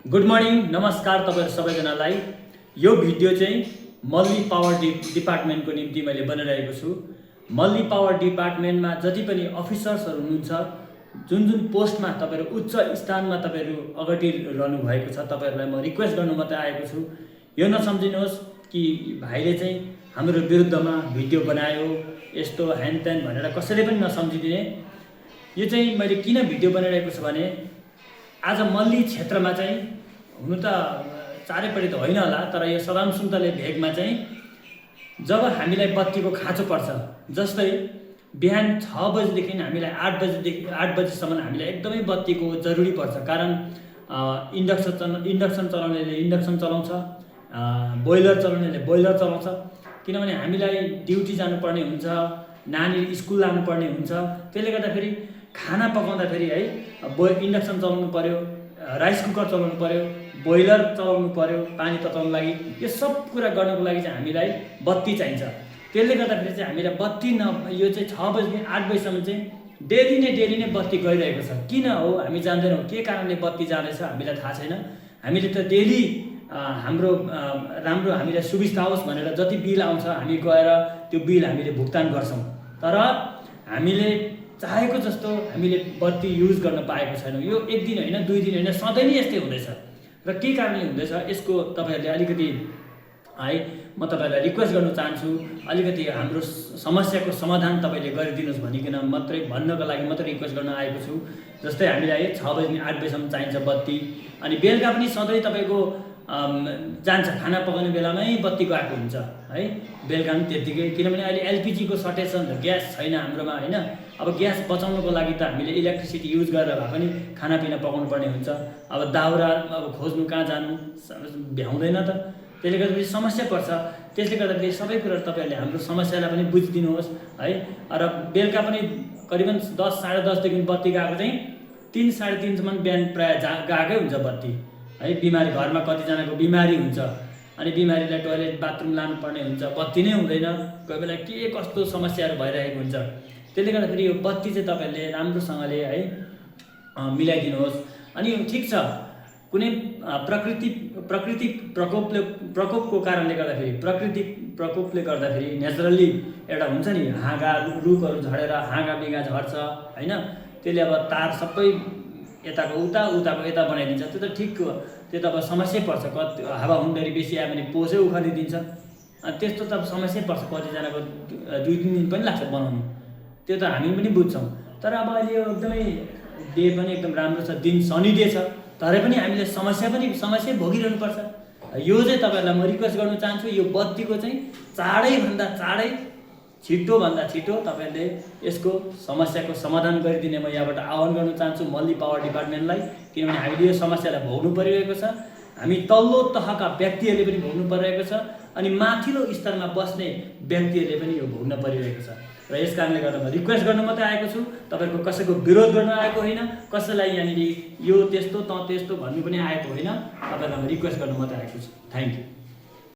Good morning नमस्कार तपाईहरु सबैजनालाई। यो भिडियो चाहिँ मल्ली पावर डिपार्टमेन्टको निम्ति मैले बनाइरहेको छु। मल्ली पावर डिपार्टमेन्टमा जति पनि अफिसर्सहरु हुनुहुन्छ, जुन जुन पोस्टमा तपाईहरु उच्च स्थानमा तपाईहरु अगाडि रहनु भएको छ, तपाईहरुलाई म रिक्वेस्ट गर्नु मात्रै आएको छु। यो नसम्झिनुहोस् कि भाइले चाहिँ हाम्रो विरुद्धमा भिडियो बनायो यस्तो ह्यान त्यान भनेर कसैले पनि नसम्झिदिने। यो चाहिँ मैले किन भिडियो बनाइरहेको छु भने आज मल्ली क्षेत्रमा चाहिँ हुनु त चारैपट्टि त होइन होला, तर यो सदाम सुन्तले भेगमा चाहिँ जब हामीलाई बत्तीको खाँचो पर्छ, जस्तै बिहान 6 बजेदेखि हामीलाई 8 बजेसम्म हामीलाई एकदमै बत्तीको जरुरी पर्छ। कारण इन्डक्सन चलाउनेले इन्डक्सन चलाउँछ, बोइलर चलाउनेले बोइलर चलाउँछ। किनभने हामीलाई ड्युटी जानुपर्ने हुन्छ, नानी स्कुल लानुपर्ने हुन्छ। त्यसले गर्दाखेरि खाना पकाउँदाखेरि है इन्डक्सन चलाउनु पर्यो, राइस कुकर चलाउनु पर्यो, बोइलर चलाउनु पर्यो पानी तताउनको लागि। यो सब कुरा गर्नको लागि चाहिँ हामीलाई बत्ती चाहिन्छ। त्यसले गर्दाखेरि चाहिँ हामीलाई बत्ती यो चाहिँ 6 बजेदेखि 8 बजेसम्म चाहिँ डेली नै बत्ती गइरहेको छ। किन हो हामी जान्दैनौँ, के कारणले बत्ती जाँदैछ हामीलाई थाहा छैन। हामीले त डेली हाम्रो राम्रो हामीलाई सुविस्ता होस् भनेर जति बिल आउँछ हामी गएर त्यो बिल हामीले भुक्तान गर्छौँ, तर हामीले चाहेको जस्तो हामीले बत्ती युज गर्न पाएको छैनौँ। यो एक दिन होइन, 2 दिन होइन, सधैँ नै यस्तै हुँदैछ। र के कारणले हुँदैछ यसको तपाईहरुले अलिकति है म तपाईहरुलाई रिक्वेस्ट गर्न चाहन्छु, अलिकति हाम्रो समस्याको समाधान तपाईले गरिदिनुस् भनिकन मात्रै भन्नको लागि मात्रै रिक्वेस्ट गर्न आएको छु। जस्तै हामीलाई 6 बजेदेखि 8 बजेसम्म चाहिन्छ बत्ती, अनि बेलुका पनि सधैँ तपाईको जान्छ खाना पकाउने बेलामै बत्ती गएको हुन्छ है, बेलुका पनि त्यतिकै। किनभने अहिले एलपीजी को सर्टेज छ नि त, ग्यास छैन हाम्रोमा होइन। अब ग्यास बचाउनको लागि त हामीले इलेक्ट्रिसिटी युज गरेर भए पनि खानापिना पकाउनु पर्ने हुन्छ। अब दाउरा अब खोज्नु कहाँ जानु भ्याउँदैन त, त्यसले गर्दाखेरि समस्या पर्छ। त्यसले गर्दाखेरि सबै कुरा तपाईहरुले हाम्रो समस्यालाई पनि बुझिदिनुहोस् है। र बेलुका पनि करिबन 10 साढे 10 देखि बत्ती गएको चाहिँ 3 साढे 3 सम्म बिहान प्राय गएकै हुन्छ बत्ती है। बिमारी घरमा कतिजनाको बिमारी हुन्छ, अनि बिमारीलाई टोयलेट बाथरुम लानुपर्ने हुन्छ, बत्ती नै हुँदैन, कोही बेला के कस्तो समस्याहरू भइरहेको हुन्छ। त्यसले गर्दाखेरि यो बत्ती चाहिँ तपाईहरुले राम्रोसँगले है मिलाइदिनुहोस्। अनि ठिक छ, कुनै प्राकृतिक प्रकोपको कारणले गर्दाखेरि प्राकृतिक प्रकोपले गर्दाखेरि नेचुरली एउटा हुन्छ नि, हाँगा रुखहरू झरेर हाँगा बिगा झर्छ होइन। त्यसले अब तार सबै यताको उताको यता बनाइदिन्छ, त्यो त ठिक हो, त्यो त अब समस्या पर्छ। कति हावाहुन्डरी बेसी आयो भने पोसै उखालिदिन्छ, अनि त्यस्तो त अब समस्या पर्छ। कतिजनाको 2-3 दिन पनि लाग्छ बनाउनु, त्यो त हामी पनि बुझ्छौँ। तर अब अहिले यो एकदमै डे पनि एकदम राम्रो छ, दिन सनी डे छ, तरै पनि हामीले समस्या भोगिरहनुपर्छ। यो चाहिँ तपाईहरुलाई म रिक्वेस्ट गर्न चाहन्छु, यो बत्तीको चाहिँ चाँडैभन्दा चाँडै छिटोभन्दा छिटो तपाईहरुले यसको समस्याको समाधान गरिदिने म यहाँबाट आह्वान गर्न चाहन्छु मल्ली पावर डिपार्टमेन्टलाई। किनभने हामीले यो समस्यालाई भोग्नु परिरहेको छ, हामी तल्लो तहका व्यक्तिहरूले पनि भोग्नु परिरहेको छ, अनि माथिल्लो स्तरमा बस्ने व्यक्तिहरूले पनि यो भोग्न परिरहेको छ। र यस कारणले गर्दा म रिक्वेस्ट गर्न मात्रै आएको छु, तपाईहरुको कसैको विरोध गर्न आएको होइन, कसैलाई यहाँनिर यो त्यस्तो त त्यस्तो भन्नु पनि आएको होइन। तपाईहरुलाई म रिक्वेस्ट गर्न मात्रै आएको छु। Thank you.